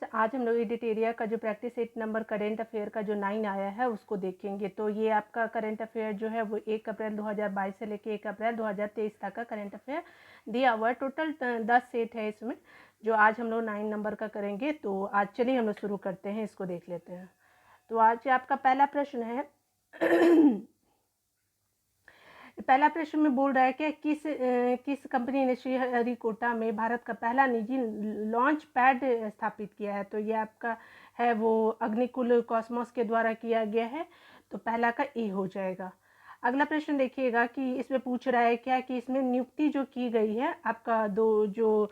आज हम लोग एडिटेरिया का जो प्रैक्टिस 8 नंबर करेंट अफेयर का जो 9 आया है उसको देखेंगे। तो ये आपका करेंट अफेयर जो है वो 1 अप्रैल 2022 से लेके 1 अप्रैल 2023 तक का करेंट अफेयर दिया हुआ है। टोटल 10 सेट है इसमें, जो आज हम लोग 9 नंबर का करेंगे। तो आज चलिए हम लोग शुरू करते हैं, इसको देख लेते हैं। तो आज आपका पहला प्रश्न है पहला प्रश्न में बोल रहा है कि किस कंपनी ने श्रीहरिकोटा में भारत का पहला निजी लॉन्च पैड स्थापित किया है। तो ये आपका है वो अग्निकुल कॉस्मोस के द्वारा किया गया है। तो पहला का ए हो जाएगा। अगला प्रश्न देखिएगा कि इसमें पूछ रहा है क्या कि इसमें नियुक्ति जो की गई है आपका दो जो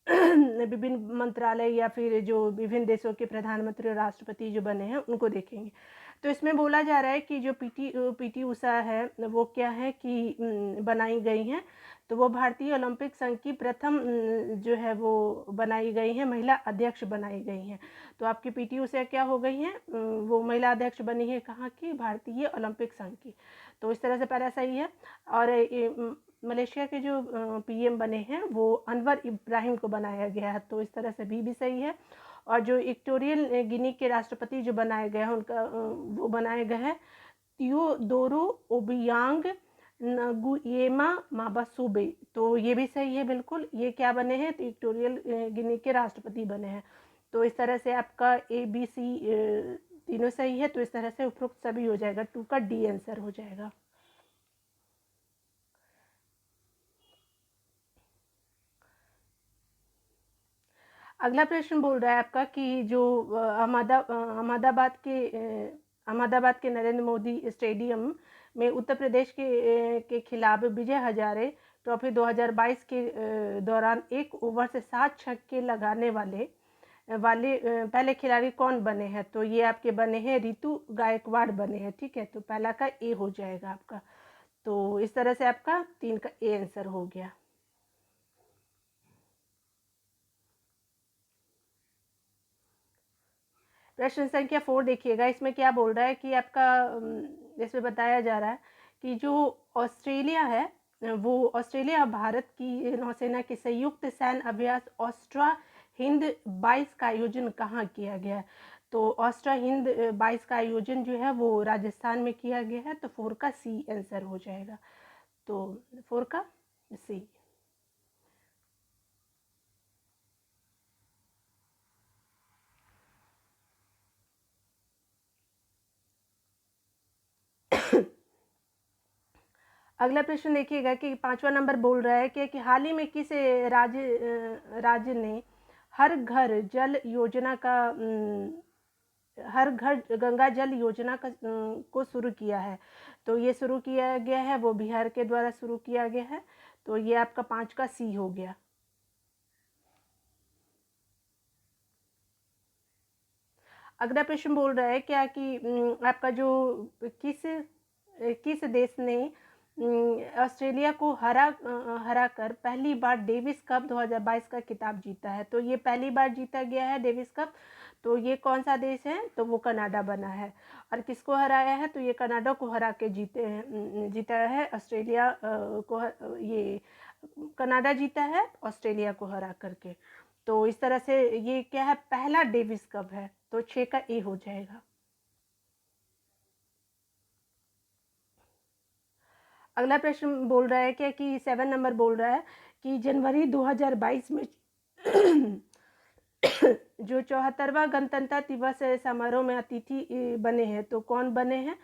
विभिन्न मंत्रालय या फिर जो विभिन्न देशों के प्रधानमंत्री और राष्ट्रपति जो बने हैं उनको देखेंगे। तो इसमें बोला जा रहा है कि जो पीटी उषा है वो क्या है कि बनाई गई हैं। तो वो भारतीय ओलंपिक संघ की प्रथम जो है वो बनाई गई हैं, महिला अध्यक्ष बनाई गई हैं। तो आपकी पीटी उषा क्या हो गई हैं, वो महिला अध्यक्ष बनी है कहाँ की, भारतीय ओलंपिक संघ की। तो इस तरह से पहला सही है। और मलेशिया के जो पीएम बने हैं वो अनवर इब्राहिम को बनाया गया है। तो इस तरह से भी सही है। और जो इक्वेटोरियल गिनी के राष्ट्रपति जो बनाए गए हैं उनका वो बनाए गए हैं थियोडोरो ओबियांग नगुयेमा माबासुबे। तो ये भी सही है बिल्कुल। ये क्या बने हैं, तो इक्वेटोरियल गिनी के राष्ट्रपति बने हैं। तो इस तरह से आपका ABC तीनों सही है। तो इस तरह से उपरोक्त सभी हो जाएगा, 2 का डी आंसर हो जाएगा। अगला प्रश्न बोल रहा है आपका कि जो अहमदाबाद के नरेंद्र मोदी स्टेडियम में उत्तर प्रदेश के खिलाफ विजय हजारे ट्रॉफी 2022 के दौरान 1 ओवर से 7 छक्के लगाने वाले पहले खिलाड़ी कौन बने हैं। तो ये आपके बने हैं रितु गायकवाड़ बने हैं। ठीक है, तो पहला का ए हो जाएगा आपका। तो इस तरह से आपका 3 का ए आंसर हो गया। प्रश्न संख्या 4 देखिएगा। इसमें क्या बोल रहा है कि आपका इसमें बताया जा रहा है कि जो ऑस्ट्रेलिया है वो ऑस्ट्रेलिया भारत की नौसेना के संयुक्त सैन्य अभ्यास ऑस्ट्रा हिंद 22 का आयोजन कहाँ किया गया है। तो ऑस्ट्रा हिंद 22 का आयोजन जो है वो राजस्थान में किया गया है। तो 4 का सी आंसर हो जाएगा। तो 4 का सी। अगला प्रश्न देखिएगा कि 5वां नंबर बोल रहा है कि हाल ही में किस राज्य ने हर घर जल योजना का हर घर गंगा जल योजना का को शुरू किया है। तो ये शुरू किया गया है वो बिहार के द्वारा शुरू किया गया है। तो ये आपका 5 का सी हो गया। अगला प्रश्न बोल रहा है क्या कि आपका जो किस देश ने ऑस्ट्रेलिया को हरा कर पहली बार डेविस कप 2022 का खिताब जीता है। तो ये पहली बार जीता गया है डेविस कप। तो ये कौन सा देश है, तो वो कनाडा बना है। और किसको हराया है, तो ये कनाडा को हरा के जीता है ऑस्ट्रेलिया को। ये कनाडा जीता है ऑस्ट्रेलिया को हरा करके। तो इस तरह से ये क्या है, पहला डेविस कप है। तो 6 का ए हो जाएगा। अगला प्रश्न बोल रहा है क्या कि 7 नंबर बोल रहा है कि जनवरी 2022 में जो 74वां गणतंत्र दिवस समारोह में अतिथि बने हैं। तो कौन बने हैं,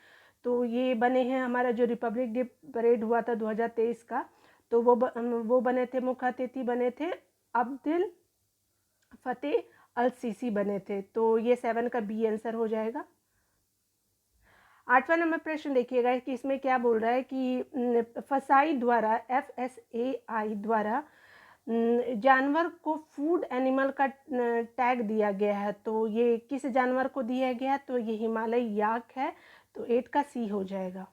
तो ये बने हैं हमारा जो रिपब्लिक डे परेड हुआ था 2023 का। तो वो बने थे, मुख्य अतिथि बने थे अब्दुल फतेह अल सीसी बने थे। तो ये 7 का बी आंसर हो जाएगा। 8वां नंबर प्रश्न देखिएगा कि इसमें क्या बोल रहा है कि फसाई द्वारा FSAI द्वारा जानवर को फूड एनिमल का टैग दिया गया है। तो ये किस जानवर को दिया गया है, तो ये हिमालय याक है। तो 8 का सी हो जाएगा।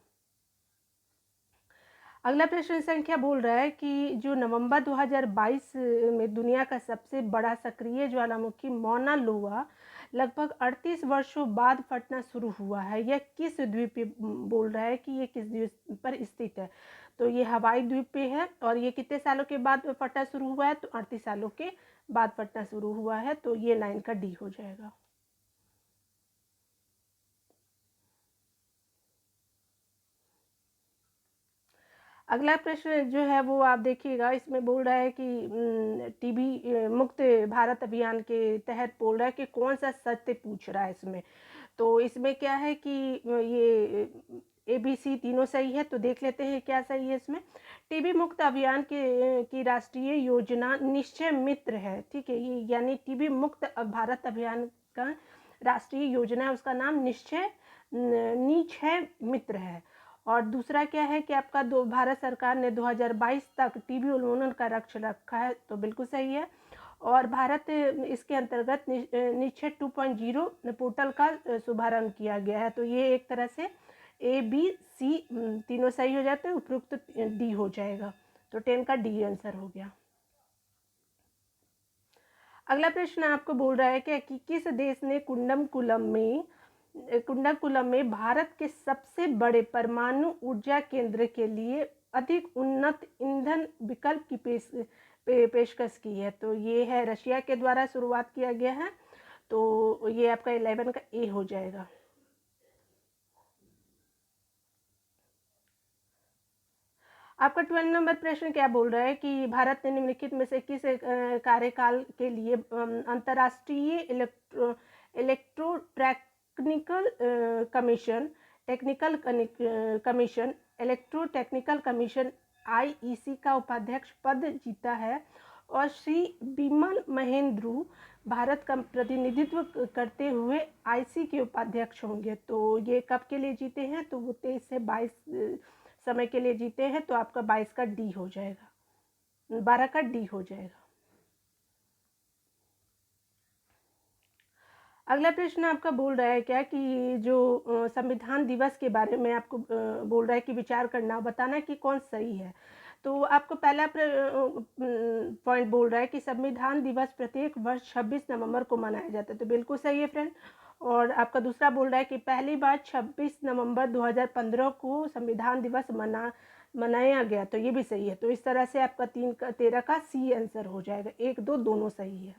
अगला प्रश्न संख्या बोल रहा है कि जो नवंबर 2022 में दुनिया का सबसे बड़ा सक्रिय ज्वालामुखी मौना लोआ लगभग 38 वर्षों बाद फटना शुरू हुआ है। यह किस द्वीप पे बोल रहा है कि ये किस द्वीप पर स्थित है। तो ये हवाई द्वीप पे है और ये कितने सालों के बाद फटना शुरू हुआ है, तो 38 सालों के बाद फटना शुरू हुआ है, तो ये 9 का डी हो जाएगा। अगला प्रश्न जो है वो आप देखिएगा, इसमें बोल रहा है कि टीबी मुक्त भारत अभियान के तहत बोल रहा है कि कौन सा सत्य पूछ रहा है इसमें। तो इसमें क्या है कि ये ABC तीनों सही है, तो देख लेते हैं क्या सही है इसमें। टीबी मुक्त अभियान की राष्ट्रीय योजना निश्चय मित्र है, ठीक है, ये यानी टीबी मुक्त भारत अभियान का राष्ट्रीय योजना है, उसका नाम निश्चय मित्र है। और दूसरा क्या है कि आपका भारत सरकार ने 2022 तक टीबी उन्मूलन का लक्ष्य रखा है, तो बिल्कुल सही है। और भारत इसके अंतर्गत निश्चय 2.0 पोर्टल का शुभारंभ किया गया है, तो ये एक तरह से ABC तीनों सही हो जाते हैं, उपयुक्त डी हो जाएगा, तो 10 का डी आंसर हो गया। अगला प्रश्न आपको बोल रहा है कि किस देश ने कुंडमकुलम में भारत के सबसे बड़े परमाणु ऊर्जा केंद्र के लिए अधिक उन्नत ईंधन विकल्प की पेशकश की है, तो ये है रशिया के द्वारा शुरुआत किया गया है, तो ये आपका 11 का ए हो जाएगा। आपका 12 नंबर प्रश्न क्या बोल रहा है कि भारत ने निम्नलिखित में से किस कार्यकाल के लिए अंतर्राष्ट्रीय इलेक्ट्रो टेक्निकल कमीशन का उपाध्यक्ष पद जीता है, और श्री बिमल महेंद्रू भारत का प्रतिनिधित्व करते हुए IC के उपाध्यक्ष होंगे। तो ये कब के लिए जीते हैं, तो वो 23 से 22 समय के लिए जीते हैं, तो आपका 22 का डी हो जाएगा, 12 का डी हो जाएगा। अगला प्रश्न आपका बोल रहा है क्या कि जो संविधान दिवस के बारे में आपको बोल रहा है कि विचार करना, बताना कि कौन सही है। तो आपको पहला पॉइंट बोल रहा है कि संविधान दिवस प्रत्येक वर्ष 26 नवंबर को मनाया जाता है, तो बिल्कुल सही है फ्रेंड। और आपका दूसरा बोल रहा है कि पहली बार 26 नवंबर 2015 को संविधान दिवस मनाया गया, तो ये भी सही है। तो इस तरह से आपका 13 का सी आंसर हो जाएगा, 1 2 दोनों सही है।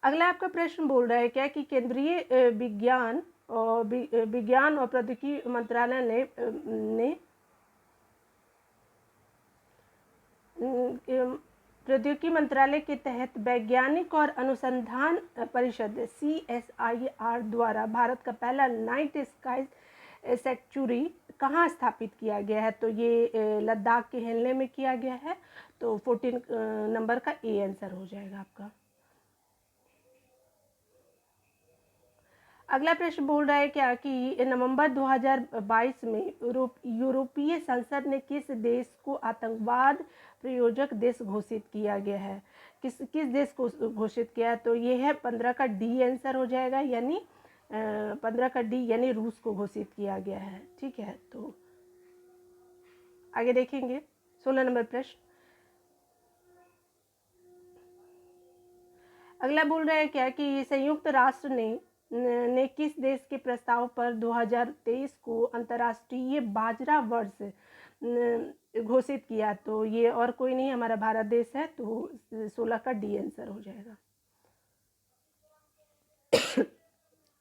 अगला आपका प्रश्न बोल रहा है क्या कि केंद्रीय विज्ञान और प्रौद्योगिकी मंत्रालय ने प्रौद्योगिकी मंत्रालय के तहत वैज्ञानिक और अनुसंधान परिषद CSIR द्वारा भारत का पहला नाइट स्काई सेंचुरी कहाँ स्थापित किया गया है, तो ये लद्दाख के हेलने में किया गया है, तो 14 नंबर का ए आंसर हो जाएगा आपका। अगला प्रश्न बोल रहा है क्या कि नवंबर 2022 में यूरोपीय संसद ने किस देश को आतंकवाद प्रायोजक देश घोषित किया गया है, किस देश को घोषित किया है, तो ये है 15 का डी आंसर हो जाएगा, यानी 15 का डी यानी रूस को घोषित किया गया है, ठीक है। तो आगे देखेंगे 16 नंबर प्रश्न। अगला बोल रहा है क्या कि संयुक्त राष्ट्र ने किस देश के प्रस्ताव पर 2023 को अंतर्राष्ट्रीय बाजरा वर्ष घोषित किया, तो ये और कोई नहीं हमारा भारत देश है, तो 16 का डी आंसर हो जाएगा।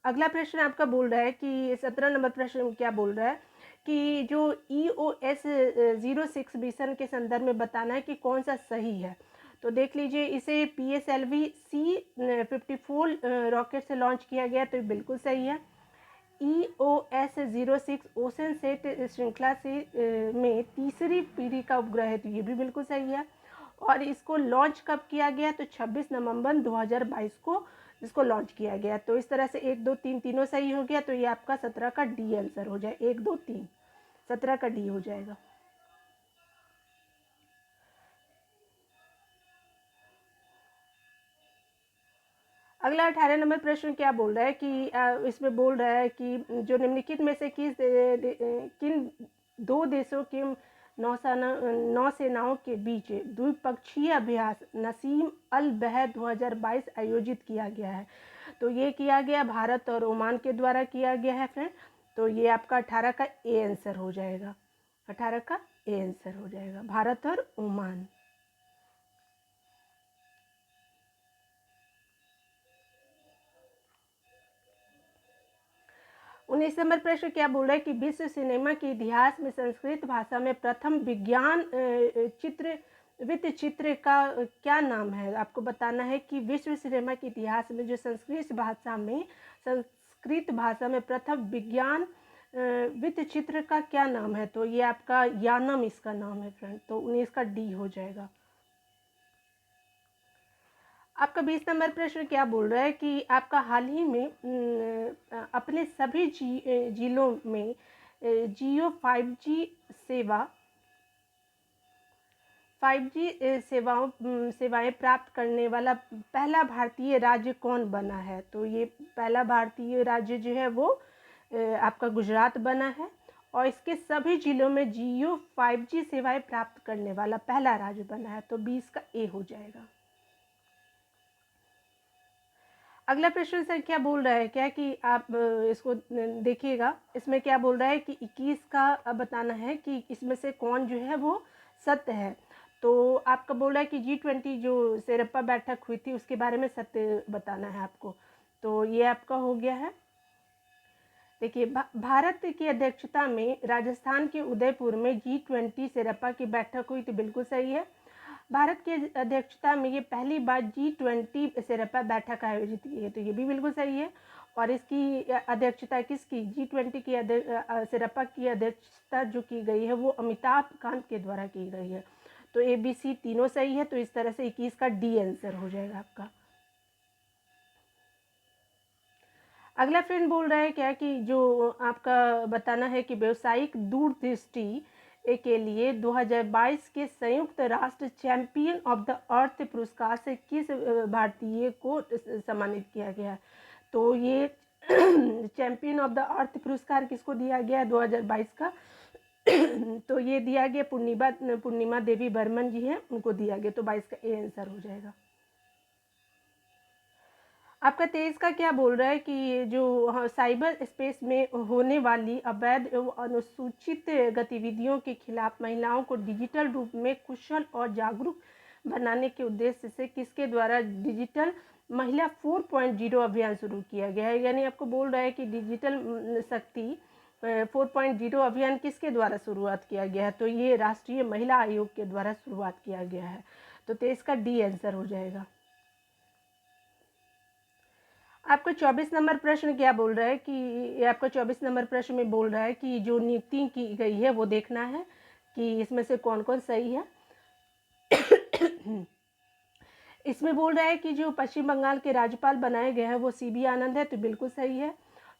अगला प्रश्न आपका बोल रहा है कि 17 नंबर प्रश्न क्या बोल रहा है कि जो EOS 06 मिशन के संदर्भ में बताना है कि कौन सा सही है, तो देख लीजिए, इसे PSLV C-54 रॉकेट से लॉन्च किया गया, तो बिल्कुल सही है। EOS 06 ओशन सेट श्रृंखला से में तीसरी पीढ़ी का उपग्रह है, तो ये भी बिल्कुल सही है। और इसको लॉन्च कब किया गया, तो 26 नवंबर 2022 को इसको लॉन्च किया गया, तो इस तरह से 1 2 3 तीनों सही हो गया, तो ये आपका 17 का डी आंसर हो जाए, 1 2 3 17 का डी हो जाएगा। अगला 18 नंबर प्रश्न क्या बोल रहा है कि इसमें बोल रहा है कि जो निम्नलिखित में से किन दो देशों के नौसेनाओं के बीच द्विपक्षीय अभ्यास नसीम अल बहर 2022 आयोजित किया गया है, तो ये किया गया भारत और ओमान के द्वारा किया गया है फ्रेंड। तो ये आपका 18 का ए आंसर हो जाएगा, 18 का ए आंसर हो जाएगा, भारत और ओमान। 19 नंबर प्रश्न क्या बोल रहा है कि विश्व सिनेमा के इतिहास में संस्कृत भाषा में प्रथम विज्ञान वित्त चित्र का क्या नाम है। आपको बताना है कि विश्व सिनेमा के इतिहास में जो संस्कृत भाषा में प्रथम विज्ञान वित्त चित्र का क्या नाम है। तो ये आपका यानम इसका नाम है फ्रेंड, तो 19 का डी हो जाएगा। आपका 20 नंबर प्रश्न क्या बोल रहा है कि आपका हाल ही में अपने सभी जिलों में जियो 5G सेवाएं प्राप्त करने वाला पहला भारतीय राज्य कौन बना है। तो ये पहला भारतीय राज्य जो है वो आपका गुजरात बना है, और इसके सभी जिलों में जियो 5G सेवाएं प्राप्त करने वाला पहला राज्य बना है। तो 20 का ए हो जाएगा। अगला प्रश्न सर क्या बोल रहा है क्या कि आप इसको देखिएगा, इसमें क्या बोल रहा है कि 21 का बताना है कि इसमें से कौन जो है वो सत्य है। तो आपका बोल रहा है कि G20 जो सिरप्पा बैठक हुई थी उसके बारे में सत्य बताना है आपको। तो ये आपका हो गया है। देखिए भारत की अध्यक्षता में राजस्थान के उदयपुर में G20 सिरप्पा की बैठक हुई, तो बिल्कुल सही है। भारत की अध्यक्षता में ये पहली बार G20 सिरप्पा बैठक आयोजित की है, तो ये भी बिल्कुल सही है। और इसकी अध्यक्षता किसकी, G20 की सिरप्पा की अध्यक्षता जो की गई है वो अमिताभ कांत के द्वारा की गई है। तो ABC तीनों सही है, तो इस तरह से 21 का डी आंसर हो जाएगा आपका। अगला फ्रेंड बोल रहा है क्या कि जो आपका बताना है कि व्यावसायिक दूरदृष्टि के लिए 2022 के संयुक्त राष्ट्र चैंपियन ऑफ द अर्थ पुरस्कार से किस भारतीय को सम्मानित किया गया है। तो ये चैंपियन ऑफ द अर्थ पुरस्कार किसको दिया गया है 2022 का। तो ये दिया गया पूर्णिमा देवी बर्मन जी हैं, उनको दिया गया। तो 22 का ए आंसर हो जाएगा। आपका 23 का क्या बोल रहा है कि जो साइबर स्पेस में होने वाली अवैध एवं अनुसूचित गतिविधियों के खिलाफ महिलाओं को डिजिटल रूप में कुशल और जागरूक बनाने के उद्देश्य से किसके द्वारा डिजिटल महिला 4.0 अभियान शुरू किया गया है। यानी आपको बोल रहा है कि डिजिटल शक्ति 4.0 अभियान किसके द्वारा शुरुआत किया गया है। तो ये राष्ट्रीय महिला आयोग के द्वारा शुरुआत किया गया है। तो 23 का डी आंसर हो जाएगा। आपका 24 नंबर प्रश्न क्या बोल रहा है कि आपका 24 नंबर प्रश्न में बोल रहा है कि जो नियुक्ति की गई है वो देखना है कि इसमें से कौन कौन सही है। इसमें बोल रहा है कि जो पश्चिम बंगाल के राज्यपाल बनाए गए हैं वो CB आनंद है, तो बिल्कुल सही है।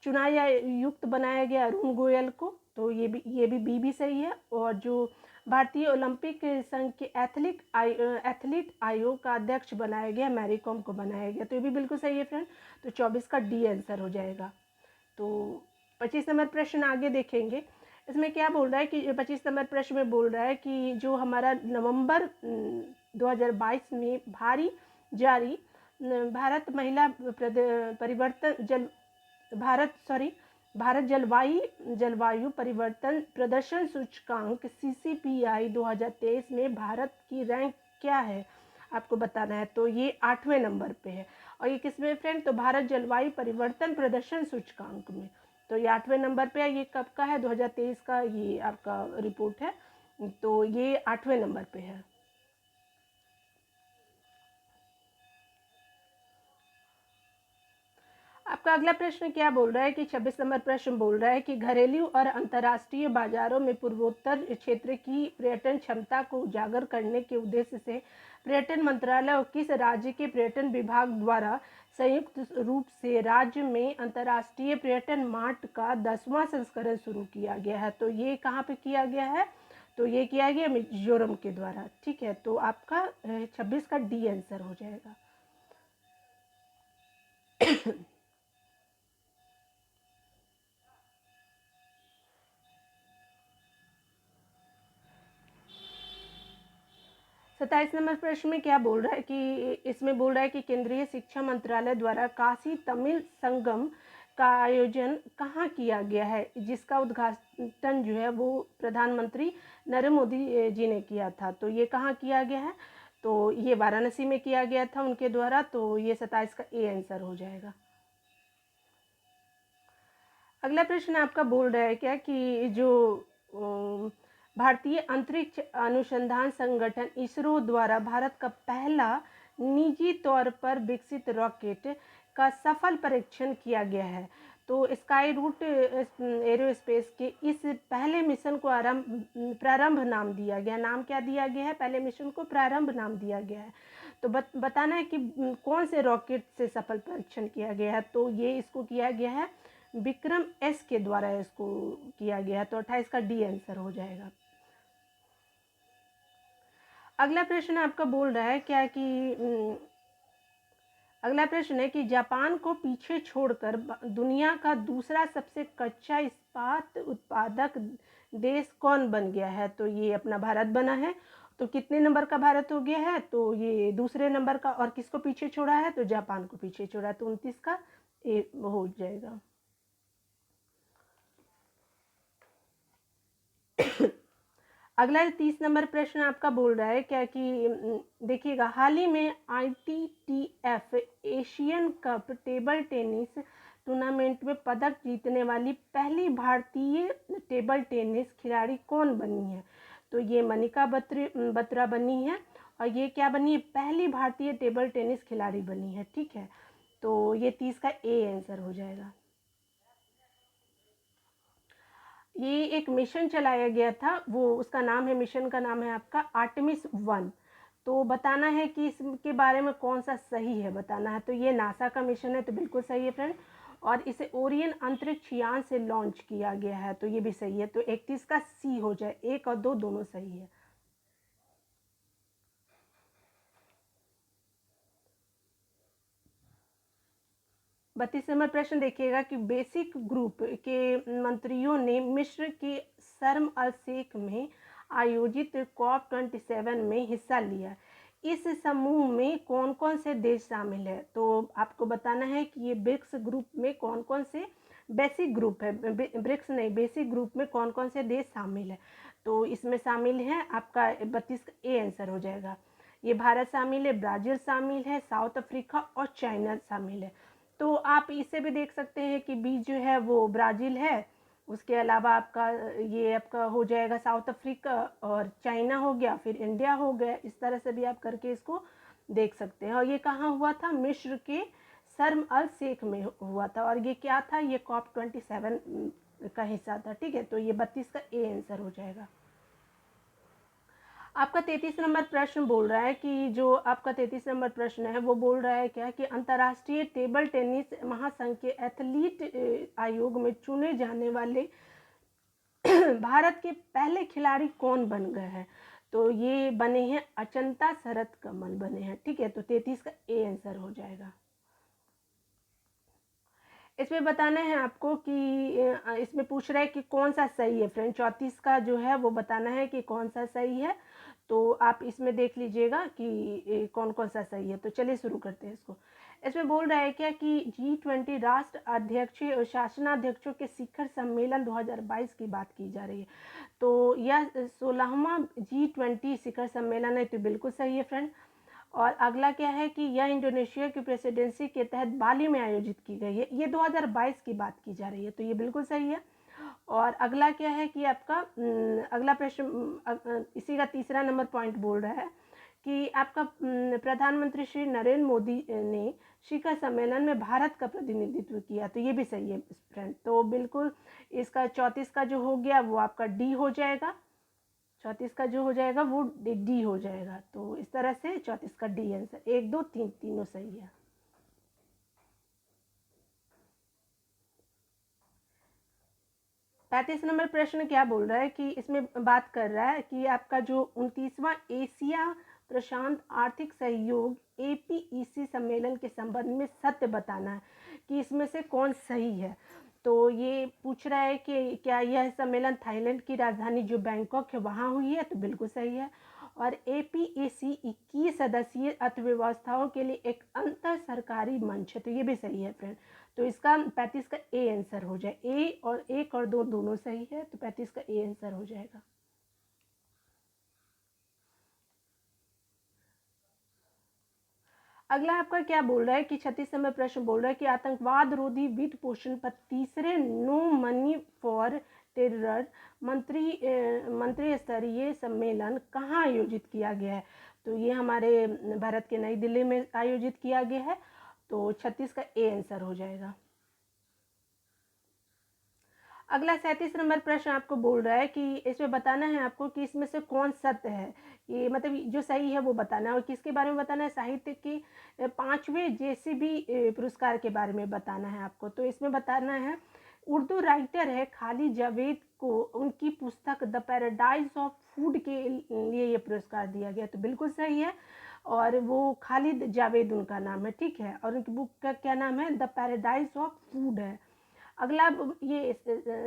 चुनाव आयुक्त बनाया गया अरुण गोयल को, तो ये भी बी भी सही है। और जो भारतीय ओलंपिक संघ के एथलीट आयोग का अध्यक्ष बनाया गया मैरी कॉम को बनाया गया, तो ये भी बिल्कुल सही है फ्रेंड। तो 24 का डी आंसर हो जाएगा। तो 25 नंबर प्रश्न आगे देखेंगे। इसमें क्या बोल रहा है कि 25 नंबर प्रश्न में बोल रहा है कि जो हमारा नवंबर 2022 में भारत महिला परिवर्तन भारत जलवायु परिवर्तन प्रदर्शन सूचकांक CCPI 2023 में भारत की रैंक क्या है आपको बताना है। तो ये 8वें नंबर पे है। और ये किसमें फ्रेंड, तो भारत जलवायु परिवर्तन प्रदर्शन सूचकांक में। तो ये 8वें नंबर पे है। ये कब का है, 2023 का ये आपका रिपोर्ट है। तो ये 8वें नंबर पे है। आपका अगला प्रश्न क्या बोल रहा है कि 26 नंबर प्रश्न बोल रहा है कि घरेलू और अंतर्राष्ट्रीय बाजारों में पूर्वोत्तर क्षेत्र की पर्यटन क्षमता को उजागर करने के उद्देश्य से पर्यटन मंत्रालय और किस राज्य के पर्यटन विभाग द्वारा संयुक्त रूप से राज्य में अंतर्राष्ट्रीय पर्यटन मार्ट का 10वां संस्करण शुरू किया गया है। तो ये कहाँ पे किया गया है, तो ये किया गया मिजोरम के द्वारा। ठीक है, तो आपका 26 का डी आंसर हो जाएगा। सत्ताईस नंबर प्रश्न में क्या बोल रहा है कि इसमें बोल रहा है कि केंद्रीय शिक्षा मंत्रालय द्वारा काशी तमिल संगम का आयोजन कहाँ किया गया है, जिसका उद्घाटन जो है वो प्रधानमंत्री नरेंद्र मोदी जी ने किया था। तो ये कहाँ किया गया है, तो ये वाराणसी में किया गया था उनके द्वारा। तो ये 27 का ए आंसर हो जाएगा। अगला प्रश्न आपका बोल रहा है क्या कि जो भारतीय अंतरिक्ष अनुसंधान संगठन इसरो द्वारा भारत का पहला निजी तौर पर विकसित रॉकेट का सफल परीक्षण किया गया है। तो स्काई रूट एरोस्पेस के इस पहले मिशन को प्रारंभ नाम दिया गया। नाम क्या दिया गया है, पहले मिशन को प्रारंभ नाम दिया गया है। तो बताना है कि कौन से रॉकेट से सफल परीक्षण किया गया है। तो ये इसको किया गया है विक्रम एस के द्वारा इसको किया गया है। तो 28 का डी आंसर हो जाएगा। अगला प्रश्न आपका बोल रहा है क्या कि अगला प्रश्न है कि जापान को पीछे छोड़कर दुनिया का दूसरा सबसे कच्चा इस्पात उत्पादक देश कौन बन गया है। तो ये अपना भारत बना है। तो कितने नंबर का भारत हो गया है, तो ये दूसरे नंबर का। और किसको पीछे छोड़ा है, तो जापान को पीछे छोड़ा है। तो 29 का ए हो जाएगा। अगला 30 नंबर प्रश्न आपका बोल रहा है क्या कि देखिएगा, हाल ही में ITTF Asian cup table tennis tournament में पदक जीतने वाली पहली भारतीय टेबल टेनिस खिलाड़ी कौन बनी है। तो ये मनिका बत्रा बनी है। और ये क्या बनी है, पहली भारतीय टेबल टेनिस खिलाड़ी बनी है। ठीक है, तो ये 30 का ए आंसर हो जाएगा। ये एक मिशन चलाया गया था, वो उसका नाम है, मिशन का नाम है आपका आर्टेमिस 1। तो बताना है कि इसके बारे में कौन सा सही है, बताना है। तो ये नासा का मिशन है, तो बिल्कुल सही है फ्रेंड। और इसे ओरियन अंतरिक्ष यान से लॉन्च किया गया है, तो ये भी सही है। तो 31 का सी हो जाए, 1 और 2 दोनों सही है। बत्तीस नंबर प्रश्न देखिएगा कि बेसिक ग्रुप के मंत्रियों ने मिस्र के शर्म अल शेख में आयोजित COP27 में हिस्सा लिया। इस समूह में कौन कौन से देश शामिल है। तो आपको बताना है कि ये ब्रिक्स ग्रुप में कौन कौन से, बेसिक ग्रुप है, ब्रिक्स नहीं, बेसिक ग्रुप में कौन कौन से देश शामिल है। तो इसमें शामिल है आपका 32 का ए आंसर हो जाएगा। ये भारत शामिल है, ब्राज़ील शामिल है, साउथ अफ्रीका और चाइना शामिल है। तो आप इसे भी देख सकते हैं कि बी जो है वो ब्राज़ील है, उसके अलावा आपका ये आपका हो जाएगा साउथ अफ्रीका, और चाइना हो गया, फिर इंडिया हो गया। इस तरह से भी आप करके इसको देख सकते हैं। और ये कहाँ हुआ था, मिस्र के शर्म अल शेख में हुआ था। और ये क्या था, ये COP27 का हिस्सा था। ठीक है, तो ये 32 का ए आंसर हो जाएगा। आपका 33 नंबर प्रश्न बोल रहा है कि जो आपका 33 नंबर प्रश्न है वो बोल रहा है क्या कि अंतर्राष्ट्रीय टेबल टेनिस महासंघ के एथलीट आयोग में चुने जाने वाले भारत के पहले खिलाड़ी कौन बन गए हैं। तो ये बने हैं अचंता शरत कमल बने हैं। ठीक है, तो 33 का ए आंसर हो जाएगा। इसमें बताना है आपको कि इसमें पूछ रहा है कि कौन सा सही है फ्रेंड। 34 का जो है वो बताना है कि कौन सा सही है। तो आप इसमें देख लीजिएगा कि कौन कौन सा सही है। तो चलिए शुरू करते हैं इसको। इसमें बोल रहा है क्या कि G20 राष्ट्र अध्यक्ष और शासनाध्यक्षों के शिखर सम्मेलन 2022 की बात की जा रही है। तो यह 16वां G20 शिखर सम्मेलन है। तो बिल्कुल सही है फ्रेंड। और अगला क्या है कि यह इंडोनेशिया की प्रेसिडेंसी के तहत बाली में आयोजित की गई है। ये 2022 की बात की जा रही है। तो ये बिल्कुल सही है। और अगला क्या है कि आपका अगला प्रश्न इसी का तीसरा नंबर पॉइंट बोल रहा है कि आपका प्रधानमंत्री श्री नरेंद्र मोदी ने शिखर सम्मेलन में भारत का प्रतिनिधित्व किया। तो ये भी सही है फ्रेंड। तो बिल्कुल इसका 34 का जो हो गया वो आपका डी हो जाएगा। 34 का जो हो जाएगा वो डी हो जाएगा। तो इस तरह से 34 का डी आंसर, 1 2 3 तीनों सही है। पैंतीस नंबर प्रश्न क्या बोल रहा है कि इसमें बात कर रहा है कि आपका जो 29वां एशिया प्रशांत आर्थिक सहयोग APEC सम्मेलन के संबंध में सत्य बताना है कि इसमें से कौन सही है। तो ये पूछ रहा है कि क्या यह सम्मेलन थाईलैंड की राजधानी जो बैंकॉक है वहाँ हुई है। तो बिल्कुल सही है। और APAC 21 सदस्यीय अर्थव्यवस्थाओं के लिए एक अंतर सरकारी मंच है। तो ये भी सही है फ्रेंड। तो इसका 35 का ए आंसर हो जाए। ए और 1 और 2 दोनों सही है, तो 35 का ए आंसर हो जाएगा। अगला आपका क्या बोल रहा है कि 36 नंबर प्रश्न बोल रहा है कि आतंकवाद रोधी वित्त पोषण पर तीसरे नो मनी फॉर टेरर मंत्री स्तरीय सम्मेलन कहाँ आयोजित किया गया है? तो ये हमारे भारत के नई दिल्ली में आयोजित किया गया है। तो 36 का ए आंसर हो जाएगा। अगला 37 नंबर प्रश्न आपको बोल रहा है कि इसमें बताना है आपको कि इसमें से कौन सत्य है। ये मतलब जो सही है वो बताना है। और किसके बारे में बताना है? साहित्य के 5वें JCB पुरस्कार के बारे में बताना है आपको। तो इसमें बताना है उर्दू राइटर है खालिद जावेद को उनकी पुस्तक द पैराडाइज ऑफ फूड के लिए ये पुरस्कार दिया गया। तो बिल्कुल सही है। और वो खालिद जावेद उनका नाम है, ठीक है। और उनकी बुक का क्या नाम है? द पैराडाइज ऑफ फूड है। अगला ये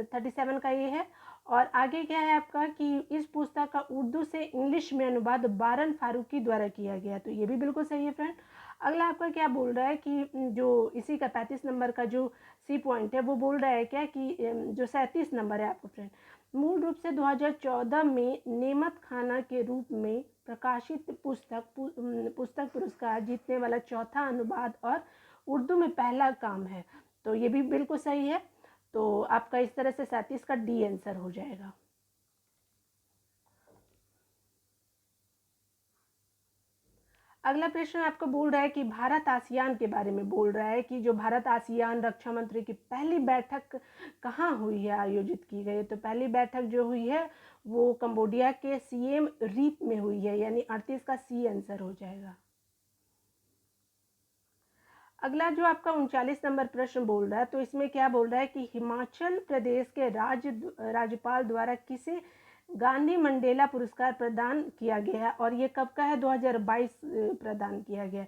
37 का ये है। और आगे क्या है आपका कि इस पुस्तक का उर्दू से इंग्लिश में अनुवाद बारन फारूकी द्वारा किया गया। तो ये भी बिल्कुल सही है फ्रेंड। अगला आपका क्या बोल रहा है कि जो इसी का 35 नंबर का जो सी पॉइंट है वो बोल रहा है क्या कि जो 37 नंबर है आपको फ्रेंड, मूल रूप से 2014 में नेमत खाना के रूप में प्रकाशित पुस्तक पुरस्कार जीतने वाला चौथा अनुवाद और उर्दू में पहला काम है। तो ये भी बिल्कुल सही है। तो आपका इस तरह से 37 का डी आंसर हो जाएगा। अगला प्रश्न आपको बोल रहा है कि भारत आसियान के बारे में बोल रहा है कि जो भारत आसियान रक्षा मंत्री की पहली बैठक कहाँ हुई है, आयोजित की गई है। तो पहली बैठक जो हुई है वो कंबोडिया के सिएम रीप में हुई है, यानी 38 का सी आंसर हो जाएगा। अगला जो आपका 39 नंबर प्रश्न बोल रहा है, तो इसमें क्या बोल रहा है कि हिमाचल प्रदेश के राज्यपाल द्वारा किसे गांधी मंडेला पुरस्कार प्रदान किया गया है? और ये कब का है? 2022 प्रदान किया गया।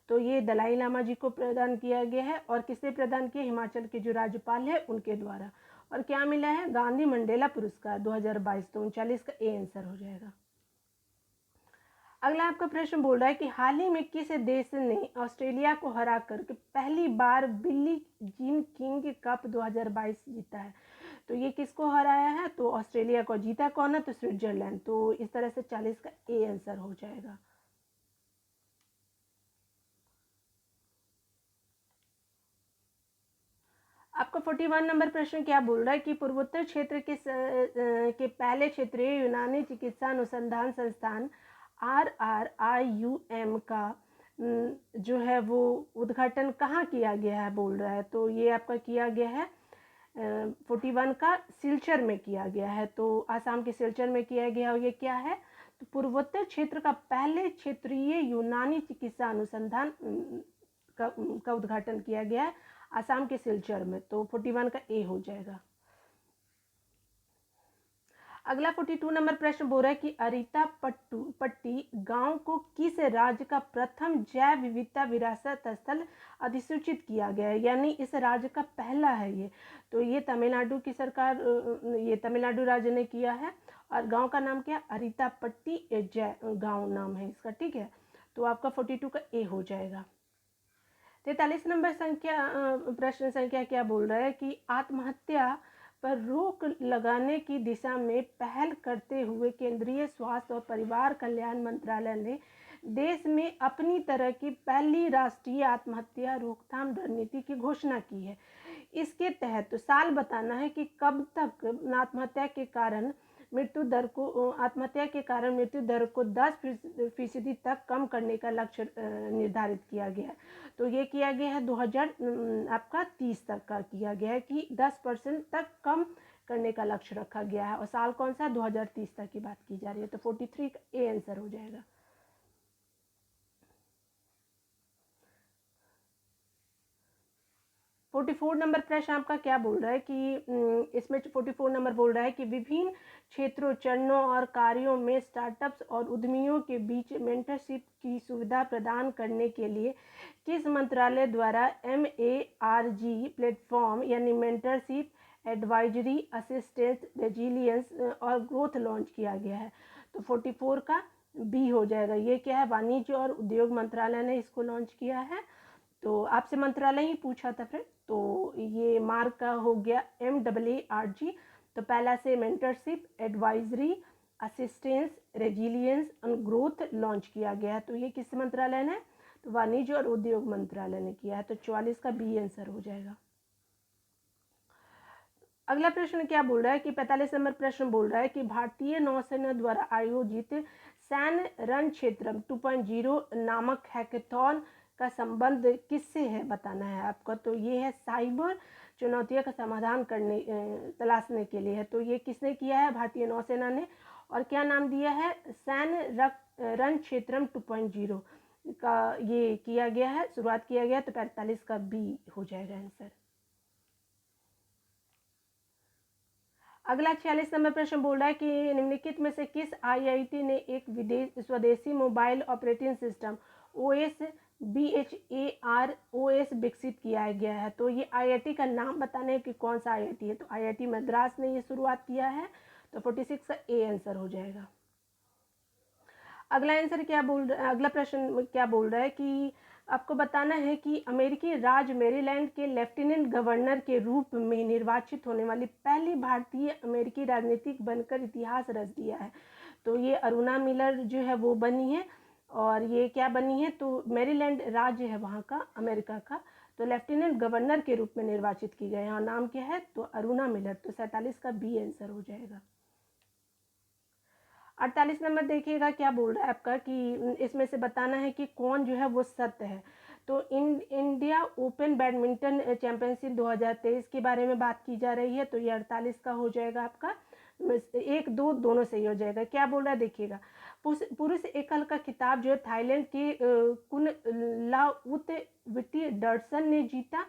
तो ये दलाई लामा जी को प्रदान किया गया है। और किसे प्रदान किया? हिमाचल के जो राज्यपाल है उनके द्वारा। और क्या मिला है? गांधी मंडेला पुरस्कार 2022। तो 39 का ए आंसर हो जाएगा। अगला आपका प्रश्न बोल रहा है कि हाल ही में किस देश ने ऑस्ट्रेलिया को हरा कर पहली बार बिली जीन किंग कप 2022 जीता है? तो ये किसको हराया है? तो ऑस्ट्रेलिया को। जीता कौन है? तो स्विट्जरलैंड। तो इस तरह से 40 का ए आंसर हो जाएगा। आपका 41 नंबर प्रश्न क्या बोल रहा है कि पूर्वोत्तर क्षेत्र के पहले क्षेत्रीय यूनानी चिकित्सा अनुसंधान संस्थान RRIUM का जो है वो उद्घाटन कहाँ किया गया है बोल रहा है। तो ये आपका किया गया है 41 का सिलचर में किया गया है। तो आसाम के सिलचर में किया गया। और ये क्या है? तो पूर्वोत्तर क्षेत्र का पहले क्षेत्रीय यूनानी चिकित्सा अनुसंधान का उद्घाटन किया गया है आसाम के सिलचर में। तो 41 का ए हो जाएगा। अगला 42 नंबर प्रश्न बोल रहा है कि अरिता पट्टी गांव को किस राज्य का प्रथम जैव विविधता विरासत स्थल अधिसूचित किया गया है, यानी इस राज्य का पहला है ये। तो ये तमिलनाडु की सरकार, ये तमिलनाडु राज्य ने किया है। और गांव का नाम क्या? अरिता पट्टी गांव नाम है इसका, ठीक है। तो आपका 42 का ए हो जाएगा। 43 नंबर प्रश्न संख्या क्या बोल रहा है कि आत्महत्या पर रोक लगाने की दिशा में पहल करते हुए केंद्रीय स्वास्थ्य और परिवार कल्याण मंत्रालय ने देश में अपनी तरह की पहली राष्ट्रीय आत्महत्या रोकथाम रणनीति की घोषणा की है। इसके तहत तो साल बताना है कि कब तक आत्महत्या के कारण मृत्यु दर को 10% तक कम करने का लक्ष्य निर्धारित किया गया। तो ये किया गया है 2030 तक का किया गया है कि 10% तक कम करने का लक्ष्य रखा गया है। और साल कौन सा? 2030 तक की बात की जा रही है। तो 43 का ए आंसर हो जाएगा। 44 नंबर प्रश्न आपका क्या बोल रहा है कि इसमें 44 नंबर बोल रहा है कि विभिन्न क्षेत्रों, चरणों और कार्यों में स्टार्टअप्स और उद्यमियों के बीच मेंटरशिप की सुविधा प्रदान करने के लिए किस मंत्रालय द्वारा MARG प्लेटफॉर्म यानी मेंटरशिप, एडवाइजरी, असिस्टेंस, रेजिलियंस और ग्रोथ लॉन्च किया गया है? तो 44 का बी हो जाएगा। ये क्या है, वाणिज्य और उद्योग मंत्रालय ने इसको लॉन्च किया है। तो आपसे मंत्रालय ही पूछा था फ्रेंड, तो ये मार्क का हो गया MAARG। तो पहला से मेंटरशिप, एडवाइजरी, असिस्टेंस, रेजिलियंस और ग्रोथ लॉन्च किया गया है। तो ये किस मंत्रालय ने, तो वाणिज्य और उद्योग मंत्रालय ने किया है। तो 44 का बी आंसर हो जाएगा। अगला प्रश्न क्या बोल रहा है कि 45 नंबर प्रश्न बोल रहा है कि भारतीय नौसेना द्वारा आयोजित सैन्य रण क्षेत्र 2.0 नामक हैकेथॉन का संबंध किससे है, बताना है आपको। तो ये है साइबर चुनौतियों का समाधान करने तलाशने के लिए है। तो ये किसने किया है, भारतीय नौसेना ने। और क्या नाम दिया है, सैन्य रण क्षेत्रम 2.0 का ये किया गया है, शुरुआत किया गया। तो 45 का बी हो जाएगा आंसर। अगला 46 नंबर प्रश्न बोल रहा है कि निम्नलिखित में से किस IIT ने एक स्वदेशी mobile operating system OS BHAR OS विकसित किया गया है। तो ये IIT का नाम बताने कि कौन सा IIT है। तो IIT मद्रास ने ये शुरुआत किया है। तो 46 का ए आंसर हो जाएगा। अगला आंसर क्या बोल रहा है, अगला प्रश्न क्या बोल रहा है कि आपको बताना है कि अमेरिकी राज्य मेरीलैंड के लेफ्टिनेंट गवर्नर के रूप में निर्वाचित होने वाली पहली भारतीय अमेरिकी राजनीतिक बनकर इतिहास रच दिया है। तो ये अरुणा मिलर जो है वो बनी है। और ये क्या बनी है, तो मेरीलैंड राज्य है वहाँ का, अमेरिका का। तो लेफ्टिनेंट गवर्नर के रूप में निर्वाचित की गए हैं और नाम क्या है, तो अरुणा मिलर। तो 47 का बी आंसर हो जाएगा। 48 नंबर देखिएगा क्या बोल रहा है आपका कि इसमें से बताना है कि कौन जो है वो सत्य है। तो इंडिया ओपन बैडमिंटन चैंपियनशिप 2023 के बारे में बात की जा रही है। तो ये 48 का हो जाएगा आपका। 1-2 दोनों सही हो जाएगा। क्या बोल रहा है देखिएगा, पुरुष एकल का खिताब जो है थाईलैंड के कुनलाउत विटिडर्सन ने जीता।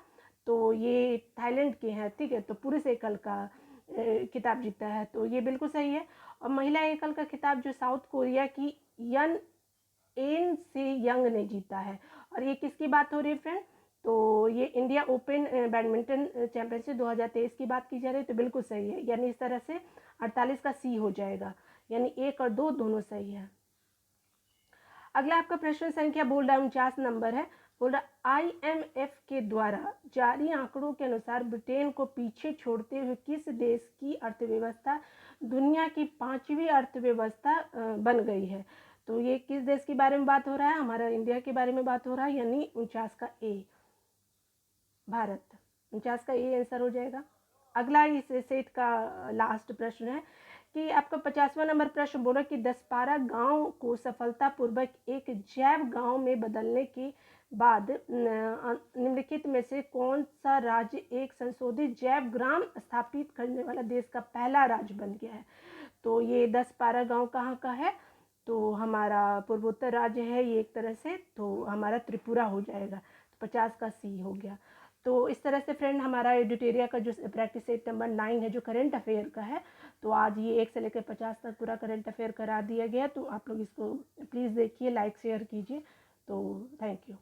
तो ये थाईलैंड के हैं, ठीक है। तो पुरुष एकल का खिताब जीता है। तो ये बिल्कुल सही है। और महिला एकल का खिताब जो साउथ कोरिया की यन एन से यंग ने जीता है। और ये किसकी बात हो रही है फ्रेंड, तो ये इंडिया ओपन बैडमिंटन चैंपियनशिप 2023 की बात की जा रही है। तो बिल्कुल सही है, यानी इस तरह से 48 का सी हो जाएगा, यानी 1 और 2 दोनों सही है। अगला आपका प्रश्न संख्या बोल रहा है 49 नंबर है। बोल रहा IMF के द्वारा जारी आंकड़ों के अनुसार ब्रिटेन को पीछे छोड़ते हुए किस देश की अर्थव्यवस्था दुनिया की 5वीं अर्थव्यवस्था बन गई है। तो ये किस देश के बारे में बात हो रहा है, हमारा इंडिया के बारे में बात हो रहा है, यानी 49 का ए, भारत। 49 का ए आंसर हो जाएगा। अगला इस सेट का लास्ट प्रश्न है कि आपका 50वां नंबर प्रश्न बोला कि दसपारा गांव को सफलतापूर्वक एक जैव गांव में बदलने के बाद निम्नलिखित में से कौन सा राज्य एक संशोधित जैव ग्राम स्थापित करने वाला देश का पहला राज्य बन गया है। तो ये दसपारा गांव कहाँ का है, तो हमारा पूर्वोत्तर राज्य है ये एक तरह से। तो हमारा त्रिपुरा हो जाएगा। तो 50 का सी हो गया। तो इस तरह से फ्रेंड हमारा एडिटोरिया का जो प्रैक्टिस सेट नंबर 9 है जो करंट अफेयर का है, तो आज ये 1 से लेकर 50 तक पूरा करंट अफेयर करा दिया गया। तो आप लोग इसको प्लीज़ देखिए, लाइक शेयर कीजिए। तो थैंक यू।